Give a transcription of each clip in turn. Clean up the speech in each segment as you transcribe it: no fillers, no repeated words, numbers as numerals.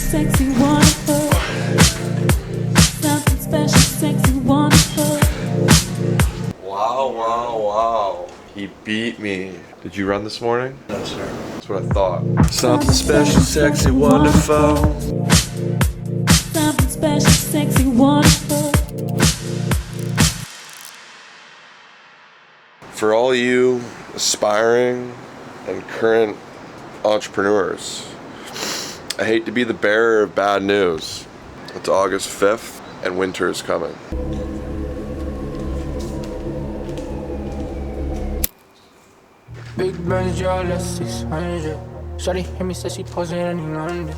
sexy, wonderful. Something special, sexy, wonderful. Wow, wow, wow. He beat me. Did you run this morning? No, sir. That's what I thought. Something special, sexy, wonderful. Something special, sexy, wonderful. For all you aspiring and current entrepreneurs, I hate to be the bearer of bad news. It's August 5th and winter is coming. Big Benz, y'all, that's 600. Shawty hit me, said she posing in London.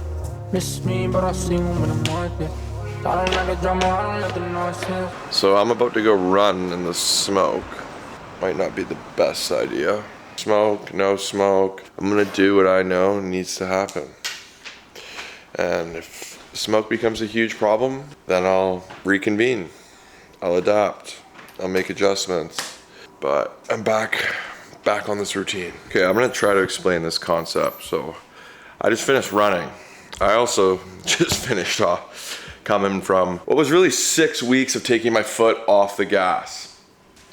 Miss me, but I see one when I'm on it. I don't like the drama, I don't like the nonsense. So I'm about to go run in the smoke. Might not be the best idea. Smoke, no smoke. I'm gonna do what I know needs to happen. And if smoke becomes a huge problem, then I'll reconvene. I'll adapt. I'll make adjustments. But I'm back on this routine. Okay, I'm gonna try to explain this concept. So I just finished running. I also just finished off coming from what was really 6 weeks of taking my foot off the gas.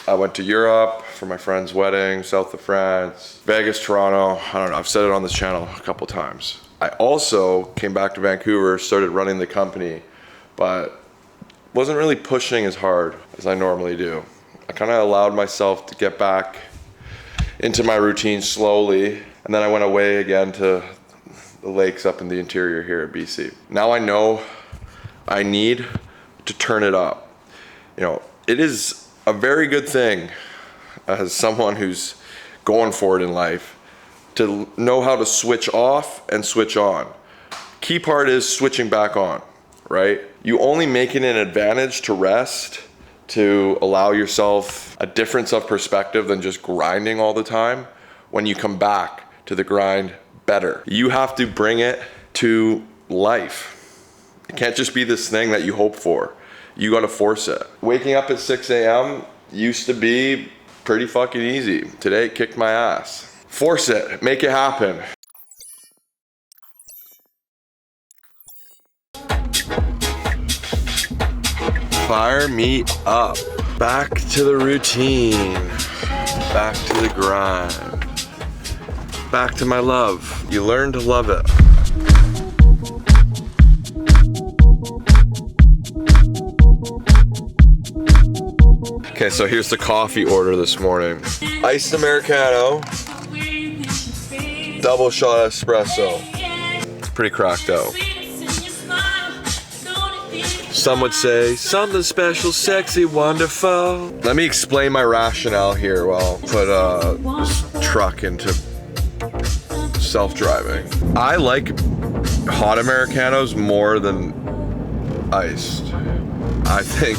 I went to Europe for my friend's wedding, south of France, Vegas, Toronto. I don't know, I've said it on this channel a couple times. I also came back to Vancouver, started running the company, but wasn't really pushing as hard as I normally do. I kind of allowed myself to get back into my routine slowly, and then I went away again to the lakes up in the interior here at BC. Now I know I need to turn it up. You know, it is a very good thing as someone who's going for it in life to know how to switch off and switch on. Key part is switching back on, right? You only make it an advantage to rest, to allow yourself a difference of perspective than just grinding all the time when you come back to the grind better. You have to bring it to life. It can't just be this thing that you hope for. You gotta force it. Waking up at 6 a.m. used to be pretty fucking easy. Today it kicked my ass. Force it, make it happen. Fire me up. Back to the routine. Back to the grind. Back to my love. You learn to love it. Okay, so here's the coffee order this morning. Iced Americano, double shot espresso. It's pretty cracked out. Some would say, something special, sexy, wonderful. Let me explain my rationale here while I'll put this truck into self-driving. I like hot Americanos more than iced. I think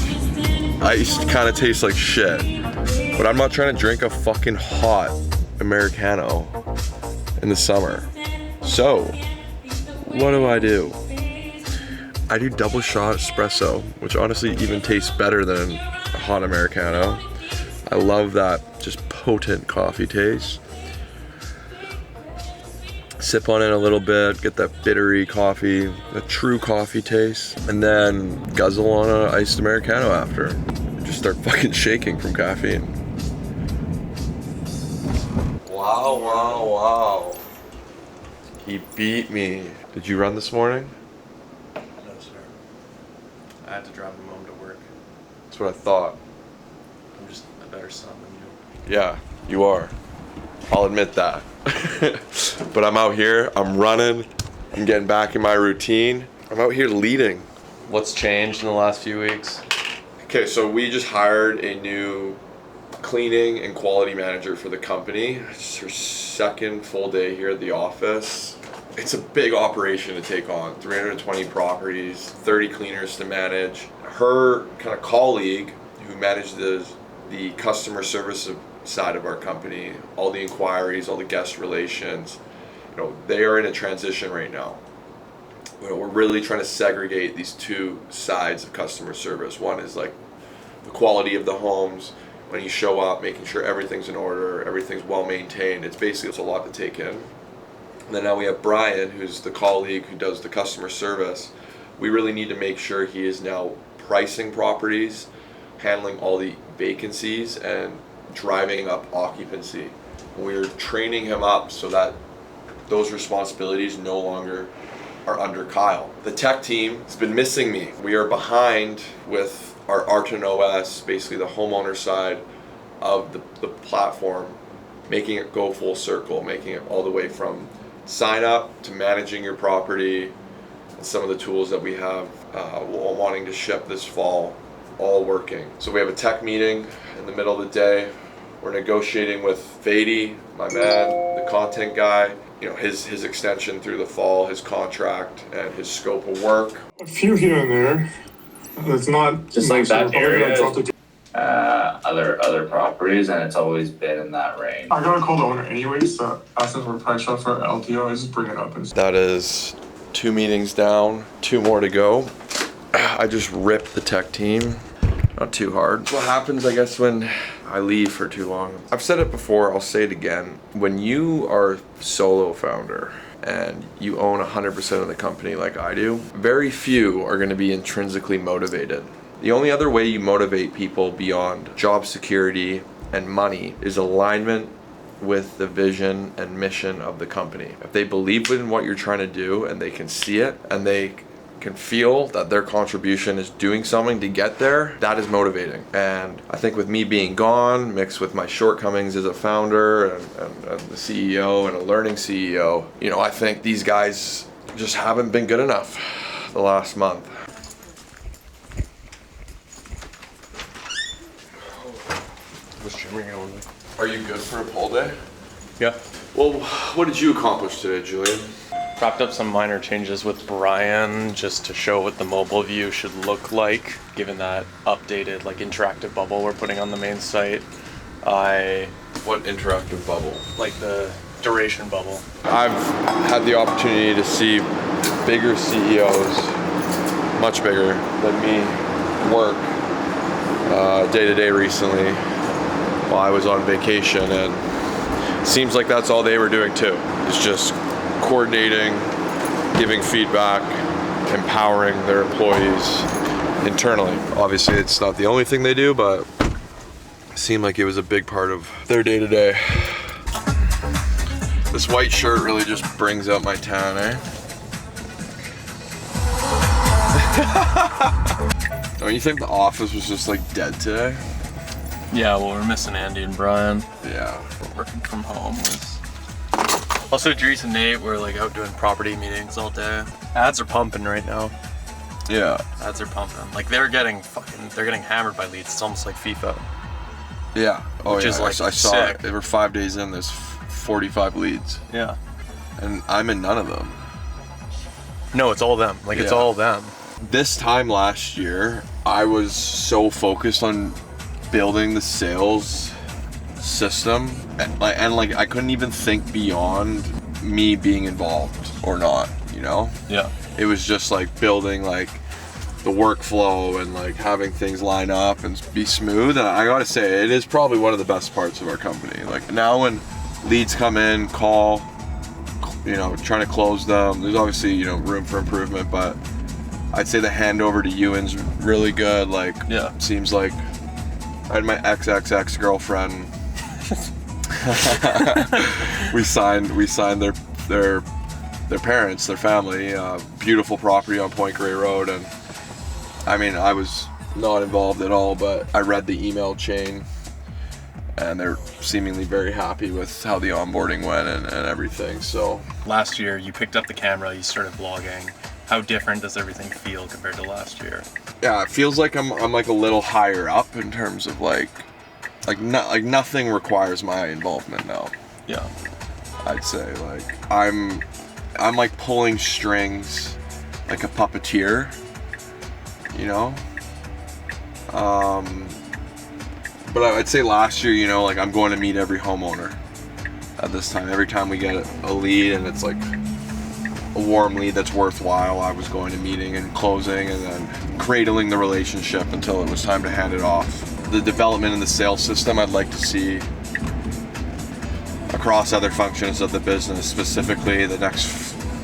iced kind of tastes like shit, but I'm not trying to drink a fucking hot Americano in the summer. So, what do? I do double shot espresso, which honestly even tastes better than a hot Americano. I love that just potent coffee taste. Sip on it a little bit, get that bittery coffee, the true coffee taste, and then guzzle on an iced Americano after. Just start fucking shaking from caffeine. Wow, wow, wow. He beat me. Did you run this morning? No, sir. I had to drive him home to work. That's what I thought. I'm just a better son than you. Yeah, you are. I'll admit that. But I'm out here, I'm running, I'm getting back in my routine. I'm out here leading. What's changed in the last few weeks? Okay, so we just hired a new cleaning and quality manager for the company. It's her second full day here at the office. It's a big operation to take on, 320 properties, 30 cleaners to manage. Her kind of colleague who manages the customer service side of our company, all the inquiries, all the guest relations, you know, they are in a transition right now. We're really trying to segregate these two sides of customer service. One is like the quality of the homes, when you show up, making sure everything's in order, everything's well maintained. It's a lot to take in. And then now we have Brian, who's the colleague who does the customer service. We really need to make sure he is now pricing properties, handling all the vacancies, and driving up occupancy. We're training him up so that those responsibilities no longer are under Kyle. The tech team has been missing me. We are behind with our Arton OS, basically the homeowner side of the platform, making it go full circle, making it all the way from sign up to managing your property, and some of the tools that we have wanting to ship this fall, all working. So we have a tech meeting in the middle of the day. We're negotiating with Vady, my man, the content guy, you know, his extension through the fall, his contract, and his scope of work. A few here and there. It's not Just like that area. I Other properties, and it's always been in that range. got a call the owner anyways, so since we're price shop for LTO, I just bring it up and That is 2 meetings down, 2 more to go. I just ripped the tech team, not too hard. What happens, I guess, when I leave for too long? I've said it before, I'll say it again. When you are a solo founder and you own 100% of the company like I do, very few are gonna be intrinsically motivated. The only other way you motivate people beyond job security and money is alignment with the vision and mission of the company. If they believe in what you're trying to do and they can see it and they can feel that their contribution is doing something to get there, that is motivating. And I think with me being gone, mixed with my shortcomings as a founder and the CEO and a learning CEO, you know, I think these guys just haven't been good enough the last month. Are you good for a poll day? Yeah. Well, what did you accomplish today, Julian? Wrapped up some minor changes with Brian just to show what the mobile view should look like, given that updated like interactive bubble we're putting on the main site. What interactive bubble? Like the duration bubble. I've had the opportunity to see bigger CEOs, much bigger than me, work day to day recently while I was on vacation, and it seems like that's all they were doing too. It's just coordinating, giving feedback, empowering their employees internally. Obviously, it's not the only thing they do, but it seemed like it was a big part of their day to day. This white shirt really just brings out my tan, eh? Don't you think the office was just like dead today? Yeah, well, we're missing Andy and Brian. Yeah. Working from home was. Also, Dries and Nate were like out doing property meetings all day. Ads are pumping right now. Yeah. Ads are pumping. Like they're getting hammered by leads. It's almost like FIFA. Yeah. Oh, Which yeah. is, like, I saw sick. it. They were 5 days in. There's 45 leads, Yeah. and I'm in none of them. No, it's all them. Like it's Yeah. all them. This time last year, I was so focused on building the sales system, and I couldn't even think beyond me being involved or not. You know. Yeah. It was just like building like the workflow and like having things line up and be smooth. And I gotta say, it is probably one of the best parts of our company. Like now when leads come in, call, you know, trying to close them, there's obviously, you know, room for improvement, but I'd say the handover to Ewan's really good. Like, Yeah. seems like I had my ex girlfriend. we signed their parents, their family, beautiful property on Point Grey Road, and I mean, I was not involved at all, but I read the email chain, and they're seemingly very happy with how the onboarding went and everything. So Last year, you picked up the camera, you started vlogging. How different does everything feel compared to last year? yeah, it feels like I'm like a little higher up in terms of like nothing requires my involvement now. Yeah. I'd say like I'm like pulling strings like a puppeteer, you know. But I'd say last year, you know, like I'm going to meet every homeowner at this time. Every time we get a lead and it's like a warm lead that's worthwhile, I was going to meeting and closing and then cradling the relationship until it was time to hand it off. The development in the sales system, I'd like to see across other functions of the business, specifically the next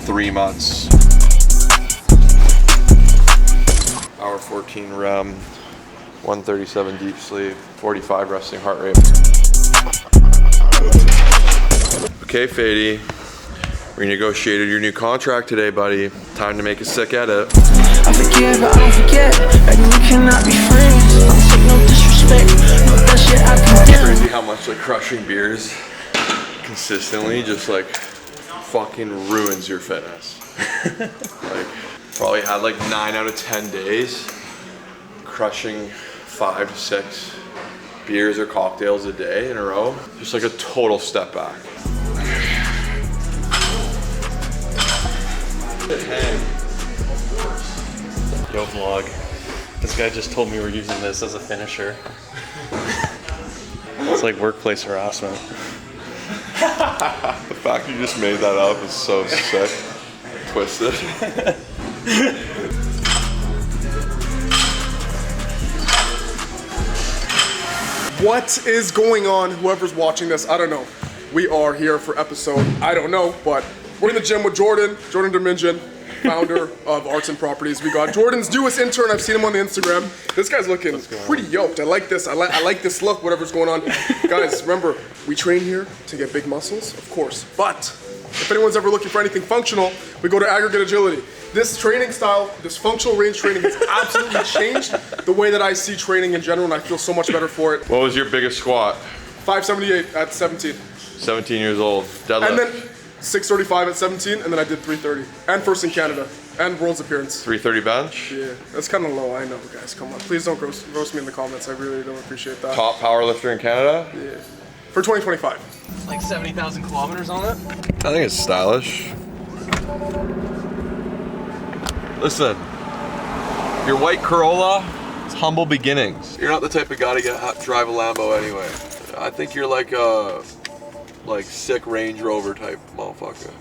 3 months. Hour 14 REM, 137 deep sleep, 45 resting heart rate. Okay, Fady, renegotiated your new contract today, buddy. Time to make a sick edit. I forgive, but I don't forget. Maybe we cannot be friends. I'm sick, no disrespect. No, that shit I condemn. Crazy how much like crushing beers consistently just like fucking ruins your fitness. Like probably had like 9 out of 10 days crushing 5 to 6 beers or cocktails a day in a row. Just like a total step back. Yo vlog, this guy just told me we're using this as a finisher. It's like workplace harassment. The fact you just made that up is so sick. Twisted. What is going on, whoever's watching this? I don't know. We are here for episode, I don't know, but we're in the gym with Jordan Dominion, founder of Arts and Properties. We got Jordan's newest intern. I've seen him on the Instagram. This guy's looking pretty yoked. I like this. I like this look, whatever's going on. Guys, remember, we train here to get big muscles, of course. But if anyone's ever looking for anything functional, we go to Aggregate Agility. This training style, this functional range training has absolutely changed the way that I see training in general, and I feel so much better for it. What was your biggest squat? 578 at 17. 17 years old. Deadlift. And then 635 at 17, and then I did 330. And first in Canada. And world's appearance. 330 bench? Yeah, that's kind of low, I know, guys. Come on. Please don't roast me in the comments. I really don't appreciate that. Top power lifter in Canada? Yeah. For 2025. Like 70,000 kilometers on it? I think it's stylish. Listen, your white Corolla, it's humble beginnings. You're not the type of guy to drive a Lambo anyway. I think you're like a sick Range Rover type motherfucker.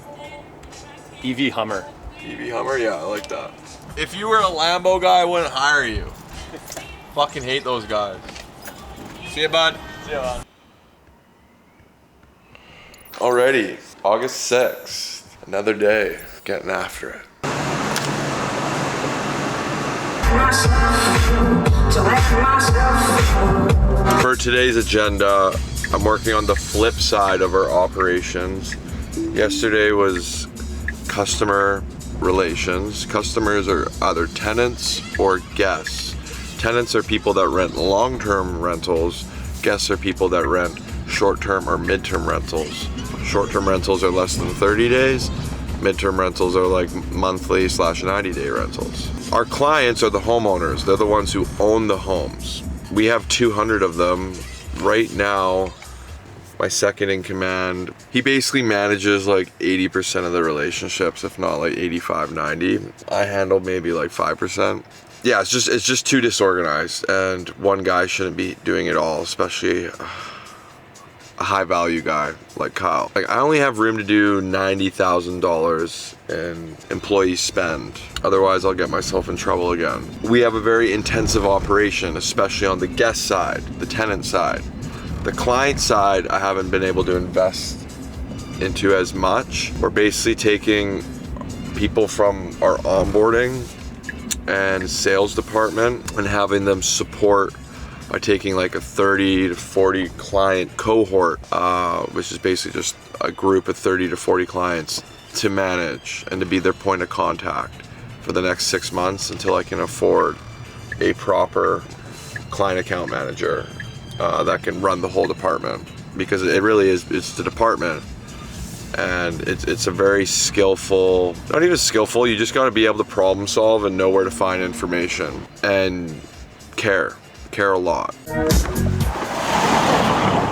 EV Hummer. EV Hummer, yeah, I like that. If you were a Lambo guy, I wouldn't hire you. Fucking hate those guys. See ya, bud. See ya, man. Alrighty, August 6th, another day, getting after it. For today's agenda, I'm working on the flip side of our operations. Yesterday was customer relations. Customers are either tenants or guests. Tenants are people that rent long-term rentals. Guests are people that rent short-term or mid-term rentals. Short-term rentals are less than 30 days. Mid-term rentals are like monthly / 90-day rentals. Our clients are the homeowners. They're the ones who own the homes. We have 200 of them. Right now, my second in command, he basically manages like 80% of the relationships, if not like 85, 90. I handle maybe like 5%. Yeah, it's just too disorganized, and one guy shouldn't be doing it all, especially a high value guy like Kyle. Like, I only have room to do $90,000 in employee spend. Otherwise, I'll get myself in trouble again. We have a very intensive operation, especially on the guest side, the tenant side. The client side, I haven't been able to invest into as much. We're basically taking people from our onboarding and sales department and having them support by taking like a 30 to 40 client cohort, which is basically just a group of 30 to 40 clients to manage and to be their point of contact for the next 6 months until I can afford a proper client account manager that can run the whole department, because it really is, it's the department, and it's a very skillful, not even skillful, you just got to be able to problem solve and know where to find information and care a lot.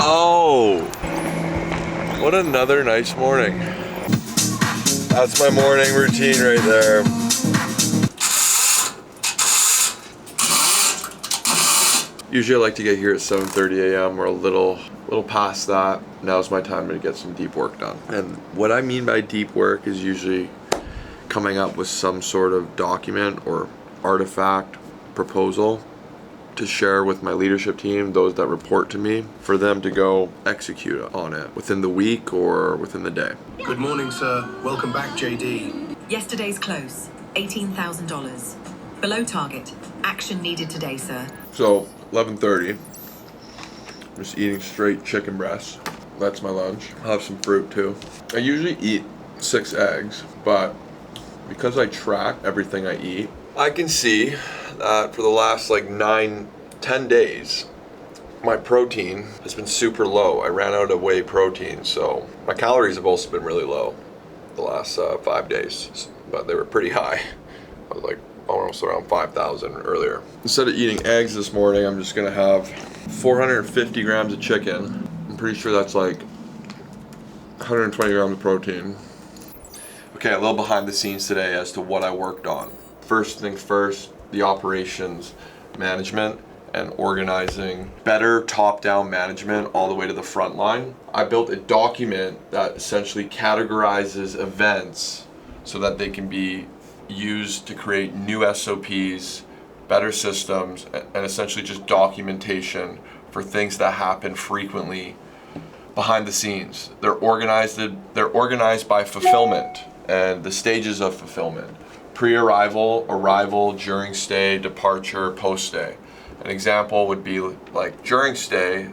Oh, what another nice morning. That's my morning routine right there. Usually I like to get here at 7:30 a.m. We're a little past that. Now's my time to get some deep work done. And what I mean by deep work is usually coming up with some sort of document or artifact proposal to share with my leadership team, those that report to me, for them to go execute on it within the week or within the day. Good morning, sir. Welcome back, JD. Yesterday's close, $18,000. Below target. Action needed today, sir. So 11:30, just eating straight chicken breast. That's my lunch. I'll have some fruit too. I usually eat 6 eggs, but because I track everything I eat, I can see that for the last like 9-10 days, my protein has been super low. I ran out of whey protein, so my calories have also been really low the last 5 days, but they were pretty high. I was like almost around 5,000 earlier. Instead of eating eggs this morning, I'm just gonna have 450 grams of chicken. I'm pretty sure that's like 120 grams of protein. Okay, a little behind the scenes today as to what I worked on. First things first, the operations management and organizing better top-down management all the way to the front line. I built a document that essentially categorizes events so that they can be used to create new SOPs, better systems, and essentially just documentation for things that happen frequently behind the scenes. They're organized by fulfillment and the stages of fulfillment. Pre-arrival, arrival, during stay, departure, post-stay. An example would be like during stay,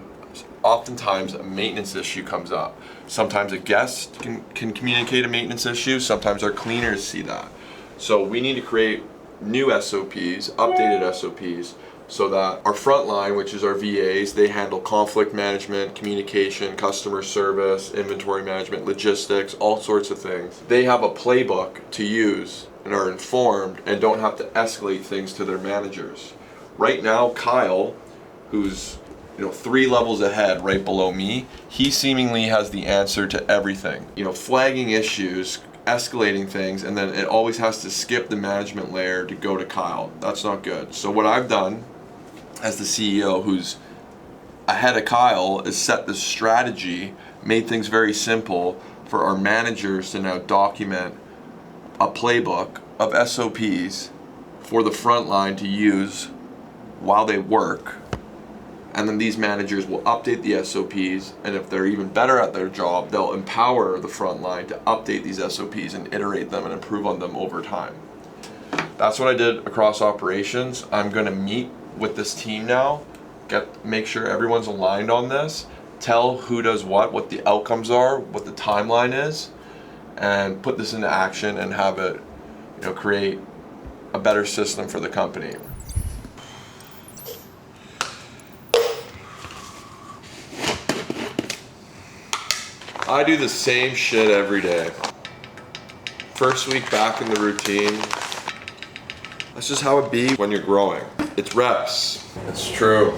oftentimes a maintenance issue comes up. Sometimes a guest can communicate a maintenance issue, sometimes our cleaners see that. So we need to create new SOPs, updated SOPs, so that our frontline, which is our VAs, they handle conflict management, communication, customer service, inventory management, logistics, all sorts of things. They have a playbook to use and are informed and don't have to escalate things to their managers. Right now, Kyle, who's 3 levels ahead right below me, he seemingly has the answer to everything. Flagging issues, escalating things, and then it always has to skip the management layer to go to Kyle. That's not good. So what I've done as the CEO who's ahead of Kyle is set this strategy, made things very simple for our managers to now document a playbook of SOPs for the front line to use while they work. And then these managers will update the SOPs, and if they're even better at their job, they'll empower the front line to update these SOPs and iterate them and improve on them over time. That's what I did across operations. I'm gonna meet with this team now, make sure everyone's aligned on this, tell who does what the outcomes are, what the timeline is, and put this into action and have it, create a better system for the company. I do the same shit every day. First week back in the routine. That's just how it be when you're growing. It's reps. It's true.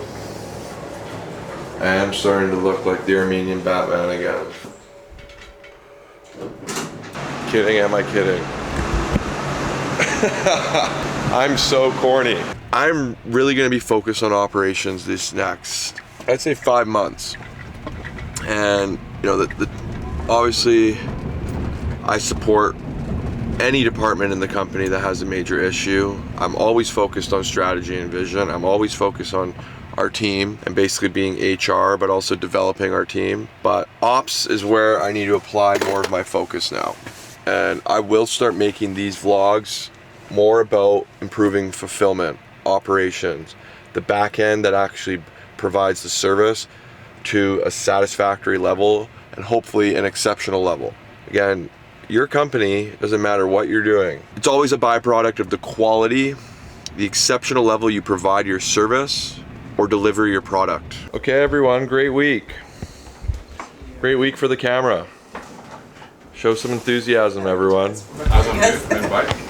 I am starting to look like the Armenian Batman again. Kidding, am I kidding? I'm so corny. I'm really gonna be focused on operations this next, I'd say 5 months. And obviously I support any department in the company that has a major issue. I'm always focused on strategy and vision. I'm always focused on our team and basically being HR, but also developing our team. But ops is where I need to apply more of my focus now. And I will start making these vlogs more about improving fulfillment, operations, the back end that actually provides the service to a satisfactory level and hopefully an exceptional level. Again, your company, doesn't matter what you're doing, it's always a byproduct of the quality, the exceptional level you provide your service or deliver your product. Okay everyone, great week. Great week for the camera. Show some enthusiasm everyone. As I'm doing, bye.